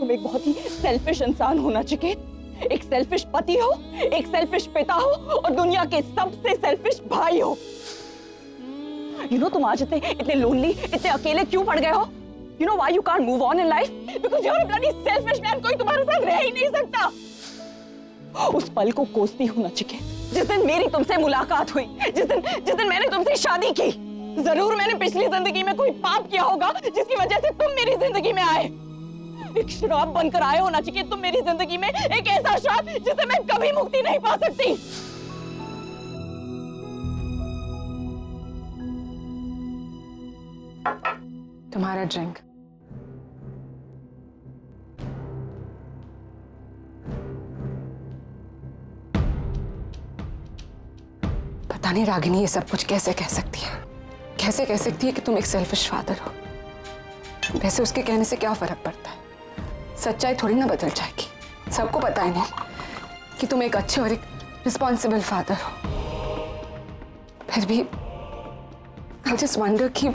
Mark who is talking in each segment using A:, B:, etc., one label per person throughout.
A: तुम एक बहुत ही सेल्फिश इंसान हो नचिकेत। एक सेल्फिश पति हो, एक सेल्फिश पिता हो और दुनिया के सबसे सेल्फिश भाई हो। तुम आज इतने लोनली, इतने अकेले क्यों पड़ गए हो? why you can't move on in life? Because you're a bloody selfish man. कोई तुम्हारे साथ रह ही नहीं सकता। उस पल को कोसती हूँ नचिकेत, जिस दिन मेरी तुमसे मुलाकात हुई, जिस दिन मैंने तुमसे शादी की। जरूर मैंने पिछली जिंदगी में कोई पाप किया होगा जिसकी वजह से तुम मेरी जिंदगी में आए। एक श्राप बनकर आए हो नचिकेत तुम मेरी जिंदगी में, एक ऐसा श्राप जिससे मैं कभी मुक्ति नहीं पा सकती।
B: तुम्हारा ड्रिंक। पता नहीं रागिनी ये सब कुछ कैसे कह सकती है, कैसे कह सकती है कि तुम एक सेल्फिश फादर हो। वैसे उसके कहने से क्या फर्क पड़ता है, सच्चाई थोड़ी ना बदल जाएगी। सबको पता है नहीं कि तुम एक अच्छे और एक रिस्पॉन्सिबल फादर हो। फिर भी आई जस्ट वंडर कि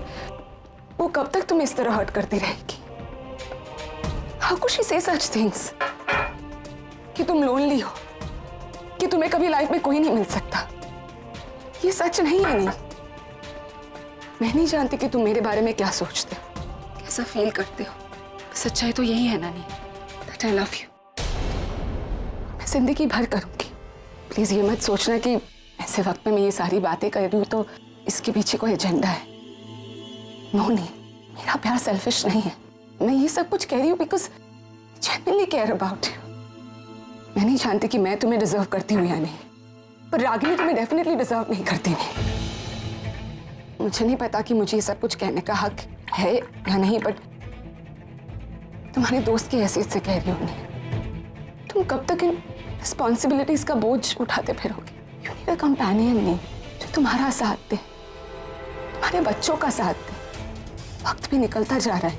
B: वो कब तक तुम इस तरह हर्ट करती रहेगी। How could she say such things? कि तुम लोनली हो, कि तुम्हें कभी लाइफ में कोई नहीं मिल सकता। ये सच नहीं है। नहीं, मैं नहीं जानती कि तुम मेरे बारे में क्या सोचते हो, कैसा फील करते हो। सच्चाई तो यही है नानी, that I love you। मैं जिंदगी भर करूंगी। प्लीज ये मत सोचना कि ऐसे वक्त में मैं ये सारी बातें कर रही हूँ तो इसके पीछे कोई एजेंडा है। नो नहीं, मेरा प्यार सेल्फिश नहीं है। मैं ये सब कुछ कह रही हूँ because genuinely care about you. मैं नहीं जानती कि मैं तुम्हें डिजर्व करती हूँ या नहीं, पर रागिनी तुम्हें डेफिनेटली डिजर्व नहीं करती। नहीं, मुझे नहीं पता कि मुझे ये सब कुछ कहने का हक है या नहीं, बट तुम्हारे दोस्त की हैसियत से कह रही हूँ। नहीं, तुम कब तक इन रिस्पॉन्सिबिलिटीज का बोझ उठाते फिरोगे? यू नीड अ कंपेनियन नहीं जो तुम्हारा साथ दे, तुम्हारे बच्चों का साथ दे। वक्त भी निकलता जा रहा है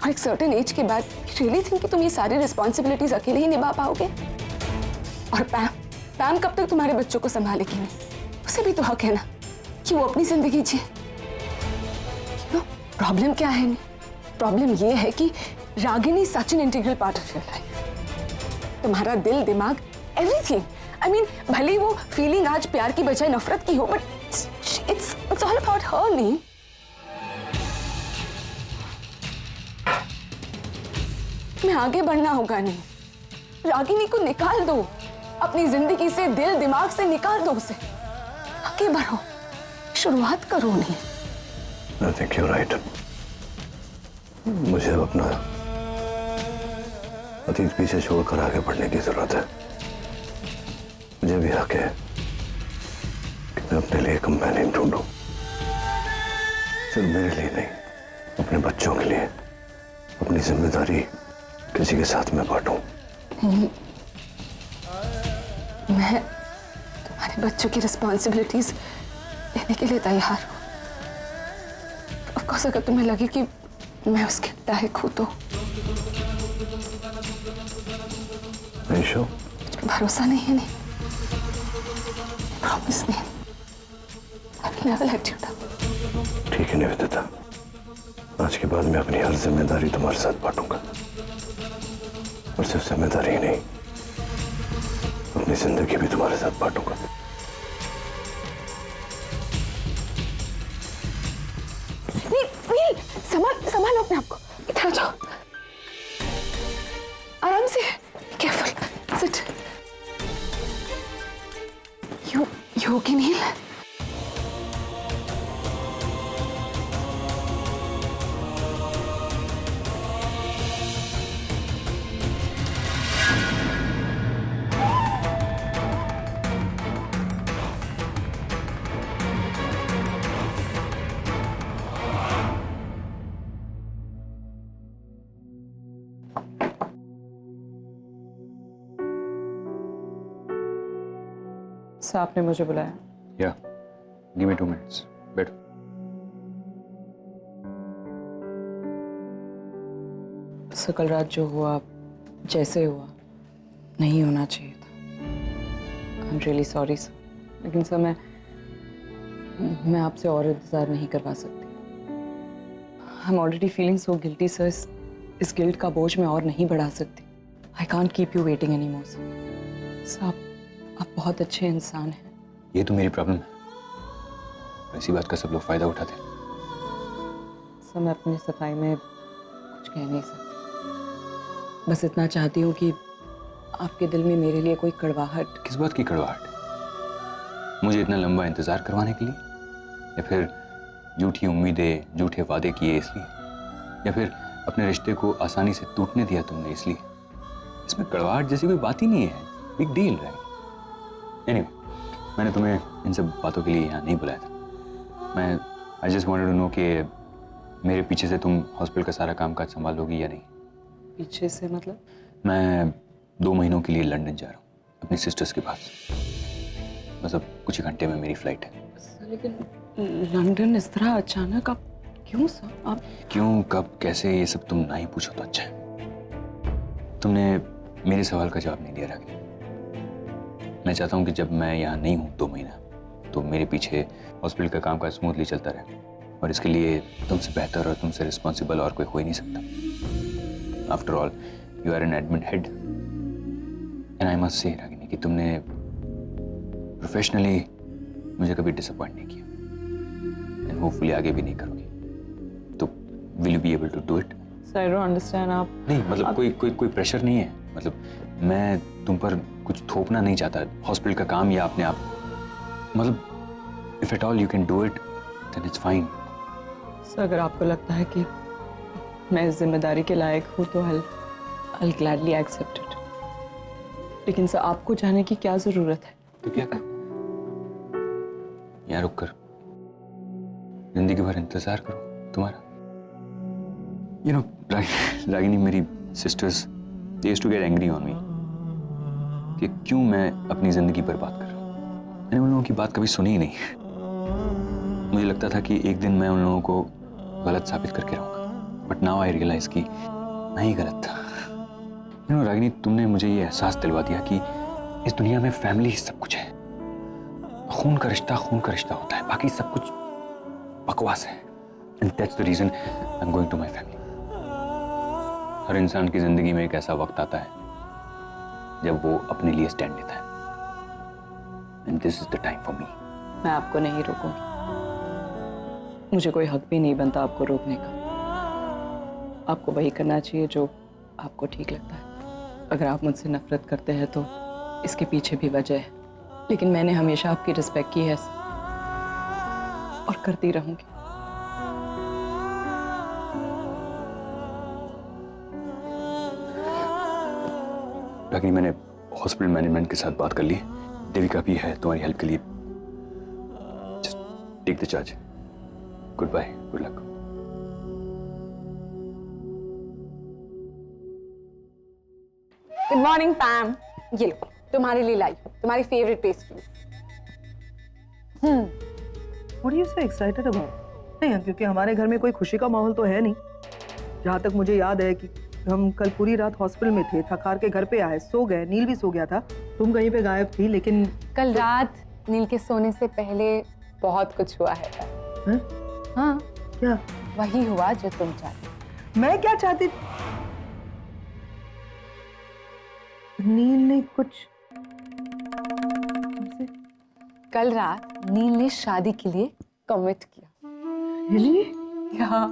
B: और एक सर्टेन एज के बाद रियली थिंक कि तुम ये सारी रिस्पॉन्सिबिलिटीज अकेले ही निभा पाओगे? और पैम कब तक तुम्हारे बच्चों को संभालेगी? नहीं, उसे भी तो हक है ना कि वो अपनी जिंदगी जिए। प्रॉब्लम क्या है? नहीं, प्रॉब्लम ये है कि Ragini such an integral part of your life. तुम्हारा दिल, दिमाग, एवरीथिंग। आई मीन भले वो फीलिंग आज प्यार की बजाय नफरत की हो, but it's all about her. नहीं, मैं आगे बढ़ना होगा। नहीं, रागिनी को निकाल दो अपनी जिंदगी से, दिल दिमाग से निकाल दो उसे। आगे बढ़ो, शुरुआत करो। नहीं,
C: I think you're right. मुझे अब अपना अतीत पीछे छोड़कर आगे बढ़ने की जरूरत है। मुझे भी हक है कि मैं अपने लिए कंपेनियन ढूंढूं, सिर्फ मेरे लिए नहीं, अपने बच्चों के लिए। अपनी जिम्मेदारी किसी के साथ में बांटूं।
B: मैं तुम्हारे बच्चों की रिस्पॉन्सिबिलिटीज लेने के लिए तैयार हूँ। ऑफ कोर्स अगर तुम्हें लगे कि मैं उसके लायक हूँ तो।
C: आयशा,
B: मुझे भरोसा नहीं है। नहीं, प्रॉमिस नहीं, I will never let you down।
C: ठीक है निवेदिता, आज के बाद मैं अपनी हर जिम्मेदारी तुम्हारे साथ बांटूंगा। और सिर्फ जिम्मेदारी ही नहीं, अपनी जिंदगी भी तुम्हारे साथ बांटूंगा।
B: संभालो अपने आप को। इधर जाओ, आराम से, careful, sit. You okay Neel?
D: Sir आपने मुझे बुलाया?
E: या, गिव मी 2 मिनट्स, बैठो।
D: सर कल रात जो हुआ, जैसे हुआ, नहीं होना चाहिए था। I am really sorry sir, लेकिन सर मैं आपसे और इंतज़ार नहीं करवा सकती। I am already feeling so guilty sir इस गिल्ट का बोझ मैं और नहीं बढ़ा सकती। I can't keep you waiting any more. Sir आप बहुत अच्छे इंसान हैं।
E: ये तो मेरी प्रॉब्लम है, ऐसी बात का सब लोग फायदा उठाते हैं।
D: सर मैं अपनी सफाई में कुछ कह नहीं सकती, बस इतना चाहती हूँ कि आपके दिल में मेरे लिए कोई कड़वाहट।
E: किस बात की कड़वाहट? मुझे इतना लंबा इंतजार करवाने के लिए, या फिर झूठी उम्मीदें, झूठे वादे किए इसलिए, या फिर अपने रिश्ते को आसानी से टूटने दिया तुमने इसलिए? इसमें कड़वाहट जैसी कोई बात ही नहीं है। Big deal right? एनीवे, मैंने तुम्हें इन सब बातों के लिए यहाँ नहीं बुलाया था। मैं I just wanted to know कि मेरे पीछे से तुम हॉस्पिटल का सारा कामकाज संभालोगी या नहीं।
D: पीछे से मतलब?
E: मैं 2 महीनों के लिए लंदन जा रहा हूँ अपनी सिस्टर्स के पास। बस अब कुछ ही घंटे में मेरी फ्लाइट है।
D: सर लेकिन लंदन इस तरह अचानक आप क्यों सर? आप
E: क्यों, कब, कैसे, ये सब तुम ना ही पूछो तो अच्छा है। तुमने मेरे सवाल का जवाब नहीं दिया रागिनी। मैं चाहता हूँ कि जब मैं यहाँ नहीं हूँ 2 महीना, तो मेरे पीछे हॉस्पिटल का कामकाज स्मूथली चलता रहे, और इसके लिए तुमसे बेहतर और तुमसे रिस्पॉन्सिबल और कोई हो ही नहीं सकता। After all you are an admin head, and I must say Ragini कि तुमने प्रोफेशनली मुझे कभी डिसअपॉइंट नहीं किया, एंड होपफुली आगे भी नहीं करोगे। तो will you be able to do it?
D: Sir I don't understand. आप
E: नहीं मतलब कोई प्रेशर नहीं है। मतलब मैं तुम पर कुछ थोपना नहीं चाहता, हॉस्पिटल का काम या अपने आप। मतलब if at all you can do it then it's fine.
D: Sir अगर आपको लगता है कि मैं इस जिम्मेदारी के लायक हूँ तो I'll gladly accept it। लेकिन सर आपको जाने की क्या जरूरत है?
E: तो क्या कर, यहाँ रुक कर जिंदगी भर इंतजार करो तुम्हारा। यू नो रागिनी, मेरी sisters they used to get angry on me कि क्यों मैं अपनी जिंदगी बर्बाद कर रहा हूँ। मैंने उन लोगों की बात कभी सुनी ही नहीं। मुझे लगता था कि एक दिन मैं उन लोगों को गलत साबित करके रहूंगा, बट नाउ आई रियलाइज कि नहीं गलत था। यू नो रागिनी, तुमने मुझे ये एहसास दिलवा दिया कि इस दुनिया में फैमिली सब कुछ है। खून का रिश्ता होता है, बाकी सब कुछ बकवास है। And that's the reason I am going to my family. हर इंसान की जिंदगी में एक ऐसा वक्त आता है जब वो अपने लिए स्टैंड लेता है, and this is the time for me.
D: मैं आपको नहीं रोकूंगी, मुझे कोई हक भी नहीं बनता आपको रोकने का। आपको वही करना चाहिए जो आपको ठीक लगता है। अगर आप मुझसे नफरत करते हैं तो इसके पीछे भी वजह है, लेकिन मैंने हमेशा आपकी रिस्पेक्ट की है और करती रहूंगी।
E: रागिनी, मैंने हॉस्पिटल मैनेजमेंट के साथ बात कर ली। देविका भी है तुम्हारी हेल्प के लिए। Just take the charge. Good bye, good luck.
B: Good morning Pam, ये लो तुम्हारे लिए लाई तुम्हारी favourite pastry.
F: What are you so excited about? नहीं, क्योंकि हमारे घर में कोई खुशी का माहौल तो है नहीं। जहाँ तक मुझे याद है कि हम कल पूरी रात हॉस्पिटल में थे, थक हार के घर पे आए, सो गए, नील भी सो गया था, तुम कहीं पे गायब थी। लेकिन
B: कल रात नील के सोने से पहले बहुत कुछ हुआ है।
F: हैं?
B: हाँ,
F: क्या?
B: वही हुआ जो तुम चाहते।
F: मैं क्या चाहती? नील ने कुछ तुमसे?
B: कल रात नील ने शादी के लिए कमिट किया।
F: Really?
B: हाँ,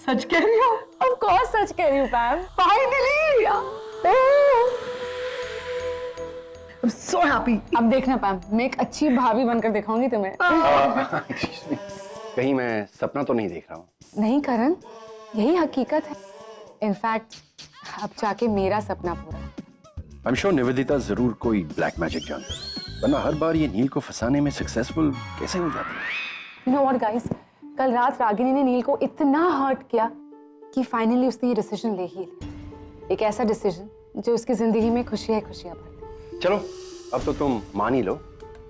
F: सच कह रही हो?
B: of course सच कह रही हूँ पैम।
F: Finally! I'm so happy.
B: अब देखना पैम, मैं एक अच्छी भाभी बनकर दिखाऊंगी तुम्हें।
G: कहीं मैं सपना तो नहीं देख रहा हूँ?
B: नहीं करण, यही हकीकत है। इनफैक्ट अब जाके मेरा सपना पूरा।
G: आई एम श्योर निवेदिता जरूर कोई ब्लैक मैजिक जानती है, वरना हर बार ये नील को फंसाने में सक्सेसफुल कैसे हो जाती है?
B: You know what guys, कल रात रागिनी ने नील को इतना हर्ट किया कि फाइनली उसने ये डिसीजन ले ही लिया। एक ऐसा डिसीजन जो उसकी जिंदगी में खुशियां खुशियां भर दे।
G: चलो अब तो तुम मान ही लो,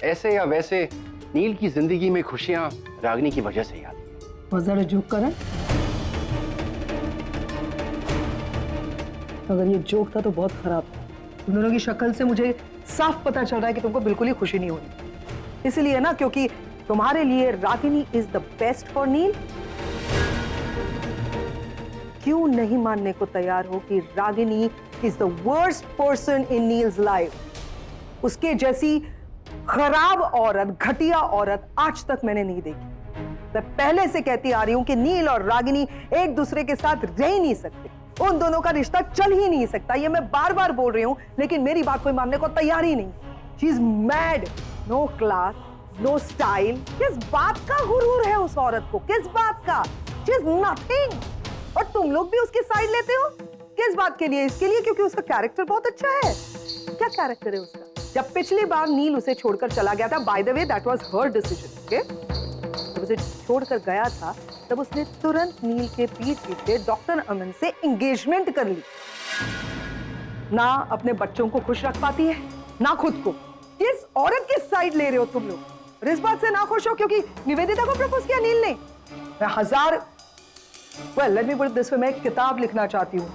G: ऐसे या वैसे नील की जिंदगी में खुशियां रागिनी की वजह से ही आती है।
F: Was that a joke, करण? अगर ये जोक था तो बहुत खराब था। तुम दोनों की शक्ल से मुझे साफ पता चल रहा है कि तुमको बिल्कुल ही खुशी नहीं हो रही। इसीलिए ना, क्योंकि तुम्हारे लिए Ragini is the best for Neel. क्यों नहीं मानने को तैयार हो कि Ragini is the worst person in Neel's life? उसके जैसी खराब औरत, घटिया औरत आज तक मैंने नहीं देखी। मैं पहले से कहती आ रही हूं कि नील और रागिनी एक दूसरे के साथ रह ही नहीं सकते, उन दोनों का रिश्ता चल ही नहीं सकता। ये मैं बार बार बोल रही हूं, लेकिन मेरी बात कोई मानने को तैयार ही नहीं। She is mad, no class, no style. किस बात का गुरूर है उस औरत को? किस बात का? She is nothing. और तुम लोग भी उसकी साइड लेते हो। किस बात के लिए? इसके लिए क्योंकि उसका कैरेक्टर बहुत अच्छा है। क्या कैरेक्टर है उसका? जब पिछली बार नील उसे छोड़कर चला गया था, by the way that was her decision, okay? जब उसे छोड़कर गया था तब उसने तुरंत नील के पीठ पीछे डॉक्टर अमन से एंगेजमेंट कर ली। ना अपने बच्चों को खुश रख पाती है, ना खुद को। किस औरत की साइड ले रहे हो तुम लोग? और इस बात से ना खुश हो क्योंकि निवेदिता को प्रपोज किया नील ने? Let me put it this way, मैं एक किताब लिखना चाहती हूँ,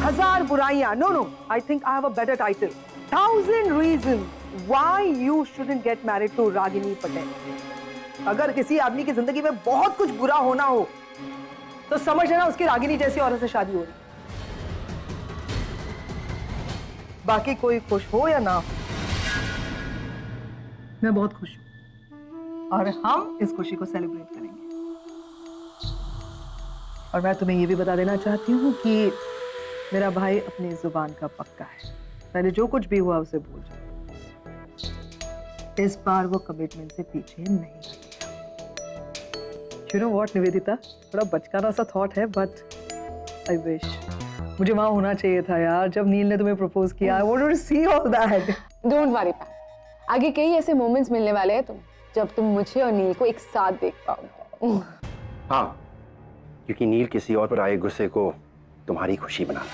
F: 1000 बुराइयां। No, I think I have a better title, 1000 reasons why you shouldn't get married to Ragini Patel. अगर किसी आदमी की जिंदगी में बहुत कुछ बुरा होना हो तो समझ लेना उसकी रागिनी जैसी औरत से शादी हो रही। बाकी कोई खुश हो या ना हो, मैं बहुत खुश हूं और हम इस खुशी को सेलिब्रेट करेंगे। और मैं तुम्हें यह भी बता देना चाहती हूँ कि मेरा भाई अपनी जुबान का पक्का है। पहले जो कुछ भी हुआ उसे भूल जाओ। इस बार वो कमिटमेंट से पीछे नहीं। You know what, निवेदिता, थोड़ा बचकाना सा थॉट है, बट आई विश मुझे वहां होना चाहिए था यार जब नील ने तुम्हें प्रपोज किया। I wanted to see all that.
B: Don't worry पा, आगे कई ऐसे मोमेंट्स मिलने वाले हैं जब तुम मुझे और नील को एक साथ देख पाओगे।
G: हाँ, क्योंकि नील किसी और पर आए गुस्से को तुम्हारी खुशी बना ला।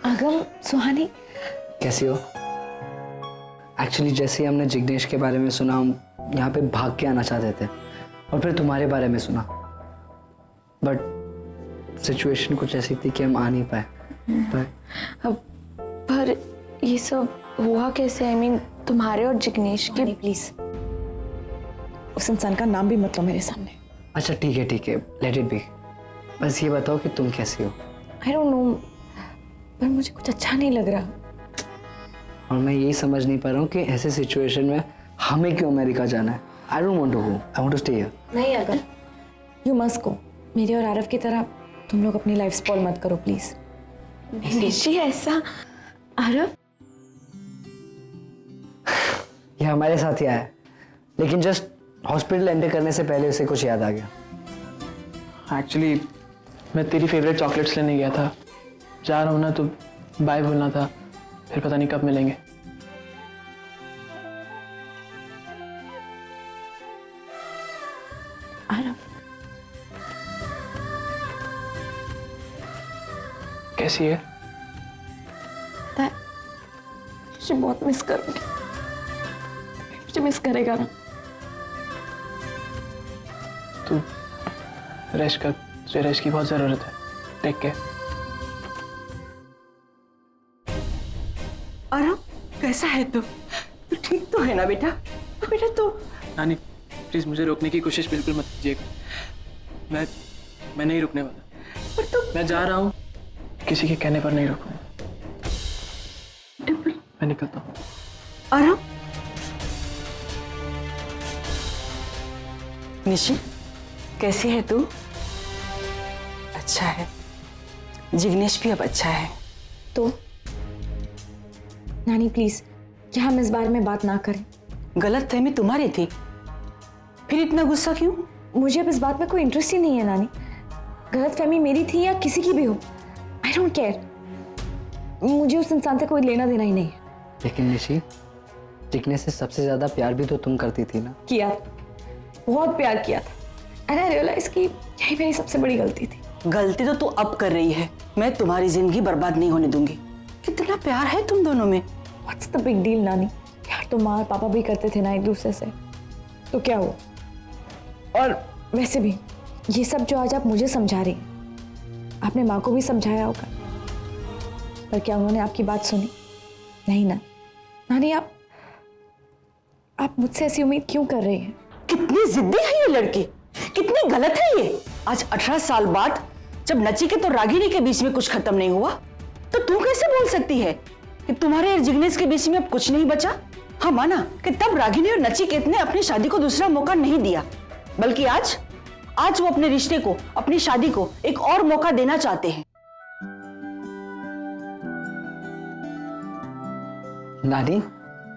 H: अगम, सुहानी
I: कैसी हो? एक्चुअली जैसे ही हमने जिग्नेश के बारे में सुना, हम यहाँ पे भाग के आना चाहते थे और फिर तुम्हारे बारे में सुना, बट सिचुएशन कुछ ऐसी थी कि हम आ नहीं पाए।
H: पर ये सब हुआ कैसे? आई मीन तुम्हारे और जिग्नेश के। प्लीज उस इंसान का नाम भी मत लो मेरे सामने।
I: अच्छा ठीक है, लेट इट बी। बस ये बताओ कि तुम कैसी हो?
H: आई डोंट नो, पर मुझे कुछ अच्छा नहीं लग रहा।
I: और मैं यही समझ नहीं पा रहा हूँ कि ऐसे सिचुएशन में हमें क्यों अमेरिका जाना है। I don't want to go, I want to stay here.
H: नहीं अगर यू मस्ट गो। मेरे और आरव की तरह तुम लोग अपनी लाइफ स्पॉइल मत करो प्लीज। निशी ऐसा? आरव
I: ये हमारे साथ ही आया है, लेकिन जस्ट हॉस्पिटल एंटर करने से पहले उसे कुछ याद आ गया।
J: एक्चुअली मैं तेरी फेवरेट चॉकलेट्स लेने गया था। जा रहा हूँ ना तो बाय बोलना था, फिर पता नहीं कब मिलेंगे।
H: आरव
J: कैसी है?
H: पता है, मुझे बहुत मिस करूंगी। मुझे मिस करेगा ना?
J: तू रेस्ट कर, तुझे रेस्ट की बहुत जरूरत है। Take care.
A: आरव, कैसा है तू? तू ठीक तो है ना बेटा? बेटा तू
J: नानी प्लीज मुझे रोकने की कोशिश बिल्कुल मत कीजिएगा। मैं नहीं रुकने वाला।
A: पर तू
J: मैं जा रहा हूँ, किसी के कहने पर नहीं रुकूंगा। मैं निकलता हूँ।
A: आरव, निशी कैसी है तू? अच्छा है, जिग्नेश भी अब अच्छा है।
H: तो नानी प्लीज, क्या हम इस बारे में बात ना करें?
A: गलतफहमी तुम्हारी थी, फिर इतना गुस्सा क्यों?
H: मुझे अब इस बात में कोई इंटरेस्ट ही नहीं है नानी। गलतफहमी मेरी थी या किसी की भी हो, आई डोंट केयर। मुझे उस इंसान से कोई लेना देना ही नहीं है।
I: लेकिन निशी, जिग्नेश से सबसे ज्यादा प्यार भी तो तुम करती थी ना?
H: किया, बहुत प्यार किया था। एंड आई रियलाइज कि यही मेरी सबसे बड़ी गलती थी।
A: गलती तो तू अब कर रही है। मैं तुम्हारी जिंदगी बर्बाद नहीं होने दूंगी। कितना प्यार है तुम दोनों में।
H: व्हाट्स द बिग डील नानी? प्यार तो माँ और पापा भी करते थे ना एक दूसरे से, तो क्या हुआ? और वैसे भी ये सब जो आज आप मुझे समझा रही हैं, आपने माँ को भी समझाया होगा, पर क्या उन्होंने आपकी बात सुनी? नहीं ना, नानी आप मुझसे ऐसी उम्मीद क्यों कर रही हैं?
A: कितनी जिद्दी है ये लड़की, कितनी गलत है ये। आज 18 साल बाद जब नचिकेत और रागिनी के बीच में कुछ खत्म नहीं हुआ, तो तू कैसे बोल सकती है कि तुम्हारे और जिग्नेश के बीच में अब कुछ नहीं बचा? हाँ माना कि तब रागिनी और नचिकेत ने अपनी शादी को दूसरा मौका नहीं दिया, बल्कि आज वो अपने रिश्ते को, अपनी शादी को एक और मौका देना चाहते हैं।
I: नानी,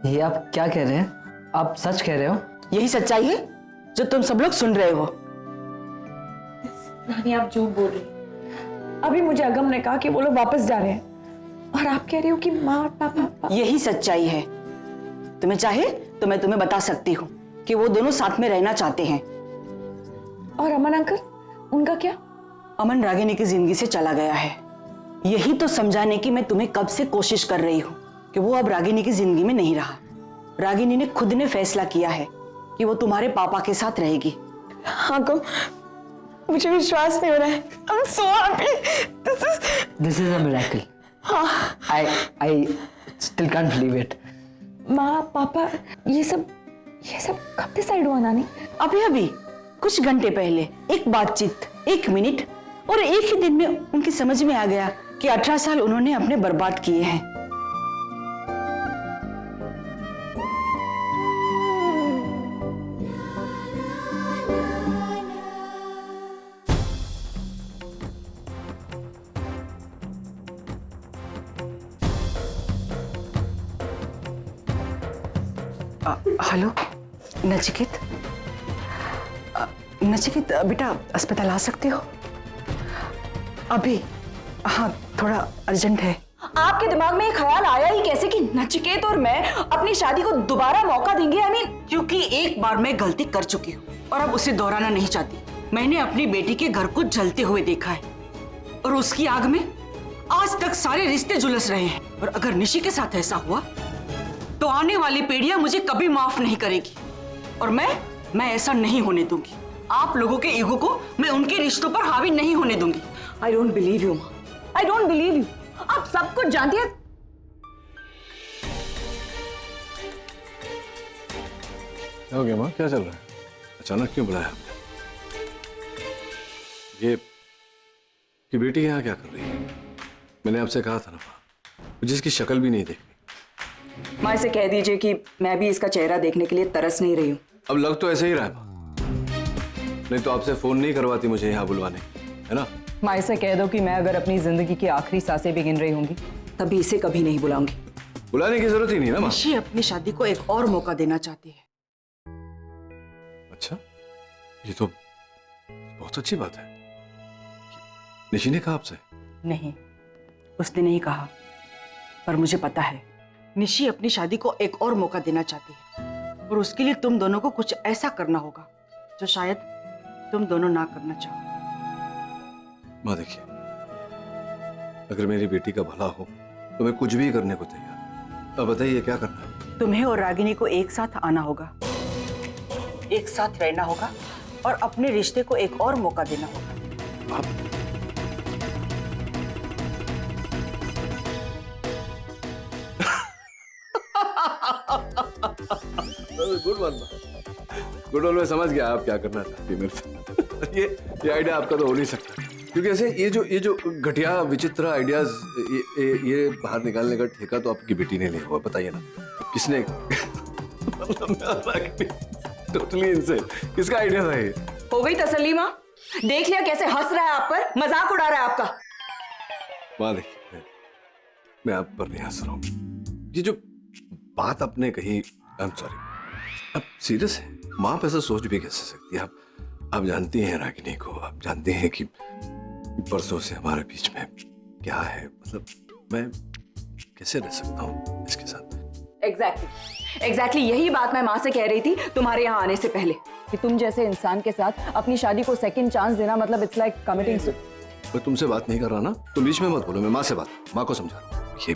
I: ये आप क्या कह रहे हैं? आप सच कह रहे हो?
A: यही सच्चाई है जो तुम सब लोग सुन रहे हो।
H: नानी आप झूठ बोल रही। अभी मुझे अगम ने कहा कि वो लोग वापस जा रहे हैं, और आप कह रहे हो कि माँ और पापा।
A: यही सच्चाई है। तुम्हें चाहे तो मैं तुम्हें बता सकती हूँ कि वो दोनों साथ में रहना चाहते हैं।
H: और अमन अंकल, उनका क्या?
A: अमन रागिनी की जिंदगी से चला गया है। यही तो समझाने की मैं तुम्हें कब से कोशिश कर रही हूँ कि वो अब रागिनी की जिंदगी में नहीं रहा। रागिनी ने खुद ने फैसला किया है कि वो तुम्हारे पापा के साथ रहेगी।
H: हाँ को मुझे विश्वास नहीं हो रहा है। I'm so happy.
I: This is a miracle. I still can't believe it.
H: माँ पापा ये सब कब डिसाइड हुआ नानी?
A: अभी कुछ घंटे पहले एक बातचीत, 1 मिनट और एक ही दिन में उनकी समझ में आ गया कि 18 साल उन्होंने अपने बर्बाद किए हैं। हेलो नचिकेत, नचिकेत बेटा अस्पताल आ सकते हो अभी? हाँ थोड़ा अर्जेंट है।
H: आपके दिमाग में ये ख्याल आया ही कैसे कि नचिकेत और मैं अपनी शादी को दोबारा मौका देंगे?
A: क्योंकि एक बार मैं गलती कर चुकी हूँ और अब उसे दोहराना नहीं चाहती। मैंने अपनी बेटी के घर को जलते हुए देखा है और उसकी आग में आज तक सारे रिश्ते झुलस रहे हैं। और अगर निशी के साथ ऐसा हुआ तो आने वाली पीढ़ियां मुझे कभी माफ नहीं करेगी और मैं ऐसा नहीं होने दूंगी। आप लोगों के ईगो को मैं उनके रिश्तों पर हावी नहीं होने दूंगी। आई डोंट बिलीव यू माँ, आई डोंट बिलीव यू। आप सब कुछ जानती है।
C: क्या हो गया माँ, क्या चल रहा है? अचानक क्यों बुलाया आपने? ये बेटी यहाँ क्या कर रही है? मैंने आपसे कहा था ना माँ, मुझे इसकी शक्ल भी नहीं देखनी।
A: माँ से कह दीजिए कि मैं भी इसका चेहरा देखने के लिए तरस नहीं रही हूँ।
C: अब लग तो ऐसे ही रहा है माँ, नहीं तो आपसे फोन नहीं करवाती मुझे यहाँ बुलवाने, है ना?
D: माँ से कह दो कि मैं अगर अपनी जिंदगी की आखिरी सांसें भी गिन रही होंगी
A: तभी इसे कभी नहीं बुलाऊंगी।
C: बुलाने की जरूरत ही नहीं ना माँ।
A: निशी अपनी शादी को एक और मौका देना चाहती है।
C: अच्छा, ये तो बहुत अच्छी बात है। निशी ने कहा आपसे?
A: नहीं, उसने नहीं कहा, पर मुझे पता है निशी अपनी शादी को एक और मौका देना चाहती है और उसके लिए तुम दोनों को कुछ ऐसा करना होगा जो शायद तुम दोनों ना करना चाहो।
C: माँ देखिए, अगर मेरी बेटी का भला हो तो मैं कुछ भी करने को तैयार। अब बताइए क्या करना है?
A: तुम्हें और रागिनी को एक साथ आना होगा, एक साथ रहना होगा और अपने रिश्ते को एक और मौका देना होगा।
C: आप गुड वन, गुड वन। मैं समझ गया आप क्या करना चाहती है मेरे से। ये आइडिया आपका तो हो नहीं सकता, क्योंकि ऐसे ये जो घटिया विचित्र आइडियाज ये बाहर निकालने का ठेका तो आपकी बेटी ने लिया हुआ। बताइए ना किसने? टोटली इनसे किसका आइडिया था ये?
A: हो गई तसल्ली माँ? देख लिया कैसे हंस रहा है आप पर, मजाक उड़ा रहा है आपका।
C: माँ देखिए, मैं आप पर नहीं हंस रहा हूँ। ये जो बात आपने कही, आई एम सॉरी। अब सीरियस है, माँ ऐसा सोच भी कैसे सकती है? आप जानती हैं रागिनी को, आप जानते हैं कि परसों से हमारे बीच में क्या है। मतलब मैं कैसे रह सकता हूँ इसके साथ?
A: एग्जैक्टली यही बात मैं माँ से कह रही थी तुम्हारे यहाँ आने से पहले
D: कि तुम जैसे इंसान के साथ अपनी शादी को सेकंड चांस देना मतलब इट्स लाइक कमिटिंग।
C: मैं तुमसे बात नहीं कर रहा ना, तुम बीच में मत बोलो। मैं माँ से माँ को समझा रहा हूँ। ये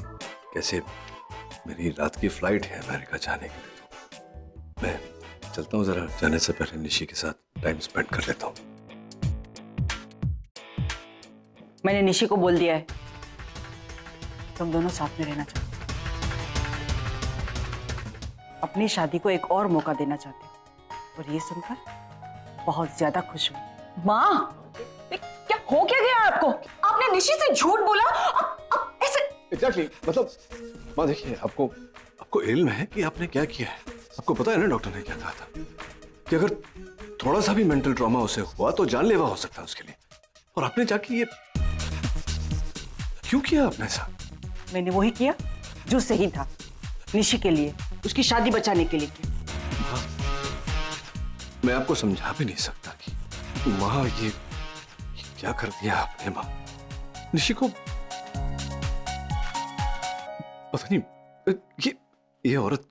C: कैसे, मेरी रात की फ्लाइट है अमेरिका जाने के लिए, तो मैं चलता हूँ। जरा जाने से पहले निशी के साथ टाइम स्पेंड कर लेता हूँ।
A: मैंने निशी को बोल दिया है तुम दोनों साथ में रहना चाहते। अपनी शादी को एक और मौका देना चाहते हो। और ये सुनकर बहुत ज्यादा खुश हूँ।
H: माँ, क्या हो क्या गया आपको? आपने निशी से झूठ बोला। अब ऐसे
C: एग्जैक्टली मतलब माँ देखिए, आपको इल्म है कि आपने क्या किया है? आपको पता है ना डॉक्टर ने क्या कहा था कि अगर थोड़ा सा भी मेंटल ट्रॉमा उसे हुआ तो जानलेवा हो सकता है उसके लिए। और आपने जाके ये क्यों किया आपने ऐसा?
A: मैंने वही किया जो सही था, निशी के लिए, उसकी शादी बचाने के लिए किया।
C: मैं आपको समझा भी नहीं सकता कि माँ ये क्या कर दिया आपने माँ। निशी को पता नहीं, ये औरत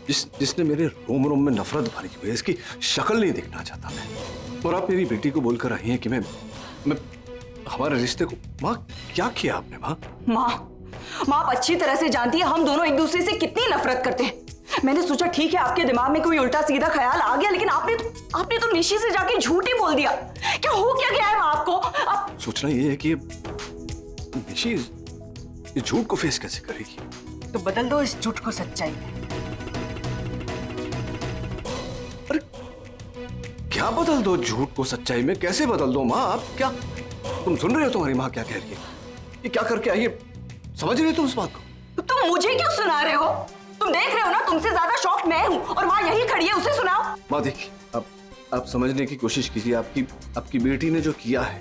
C: जिसने मेरे रोम रोम में नफरत भरी हुई है, इसकी शक्ल नहीं देखना चाहता मैं। और आप मेरी बेटी को बोलकर आई हैं कि मैं हमारे रिश्ते को, माँ क्या किया आपने माँ?
H: माँ आप अच्छी तरह से जानती है हम दोनों एक दूसरे से कितनी नफरत करते हैं। मैंने सोचा ठीक है आपके दिमाग में कोई उल्टा सीधा ख्याल आ गया, लेकिन आपने तो निशी से जाके झूठ ही बोल दिया। क्या हो क्या गया है माँ आपको? आप
C: सोचना ये है कि निशी ये झूठ को फेस कैसे करेगी?
A: तो बदल दो इस झूठ को सच्चाई में।
C: अरे क्या बदल दो झूठ को सच्चाई में? कैसे बदल दो माँ? आप क्या, तुम सुन रहे हो तुम्हारी माँ क्या कह रही है? ये क्या करके आई है? समझ रहे हो तुम इस बात को?
H: तुम मुझे क्यों सुना रहे हो? तुम देख रहे हो ना, तुमसे ज्यादा शॉक्ड मैं हूँ और माँ यही खड़ी है, उसे सुनाओ।
C: माँ देखिए, आप समझने की कोशिश कीजिए। आपकी बेटी ने जो किया है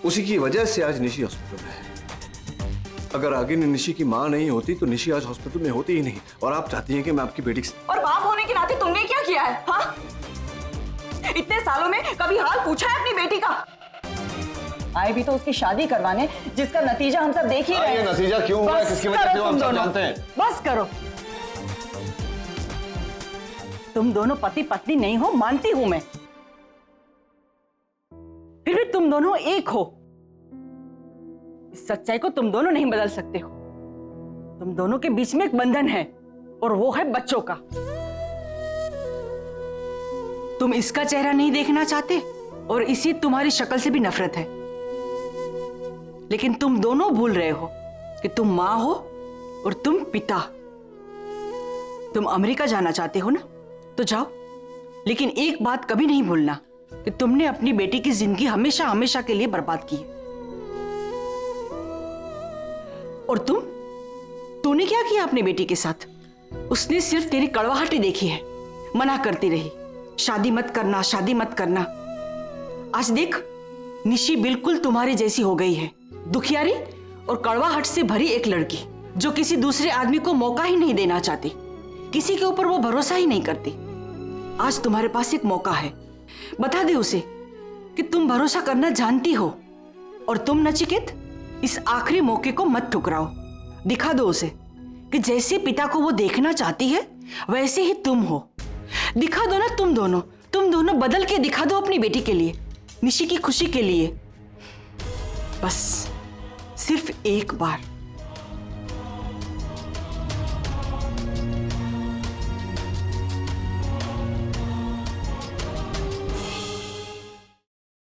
C: उसी की वजह से आज निशी हॉस्पिटल में है। अगर आगे निशी की माँ नहीं होती तो निशी आज हॉस्पिटल में होती ही नहीं। और आप चाहती हैं कि मैं आपकी बेटी
H: और बाप होने के नाते तुमने क्या किया है? हाँ, इतने सालों में कभी हाल पूछा है अपनी बेटी का?
A: आए भी तो उसकी शादी करवाने, जिसका नतीजा हम सब देख ही रहे हैं।
C: नतीजा क्यों हुआ है, किसकी वजह से हम सब जानते हैं।
A: बस करो, तुम दोनों पति पत्नी नहीं हो, मानती हूं मैं, फिर भी तुम दोनों एक हो। इस सच्चाई को तुम दोनों नहीं बदल सकते हो। तुम दोनों के बीच में एक बंधन है और वो है बच्चों का। तुम इसका चेहरा नहीं देखना चाहते और इसी तुम्हारी शक्ल से भी नफरत है, लेकिन तुम दोनों भूल रहे हो कि तुम मां हो और तुम पिता। तुम अमेरिका जाना चाहते हो ना, तो जाओ, लेकिन एक बात कभी नहीं भूलना कि तुमने अपनी बेटी की जिंदगी हमेशा हमेशा के लिए बर्बाद की है। और तूने क्या किया अपनी बेटी के साथ? उसने सिर्फ तेरी कड़वाहट ही देखी है, मना करती रही, शादी मत करना, शादी मत करना। आज देख, निशी बिल्कुल तुम्हारी जैसी हो गई है, दुखियारी और कड़वाहट से भरी एक लड़की जो किसी दूसरे आदमी को मौका ही नहीं देना चाहती, किसी के ऊपर वो भरोसा ही नहीं करती। आज तुम्हारे पास एक मौका है, बता दे उसे कि तुम भरोसा करना जानती हो। और तुम नचिकेत, इस आखिरी मौके को मत ठुकराओ। दिखा दो उसे कि जैसे पिता को वो देखना चाहती है वैसे ही तुम हो। दिखा दो ना, तुम दोनों बदल के दिखा दो अपनी बेटी के लिए, निशी की खुशी के लिए। बस सिर्फ एक बार।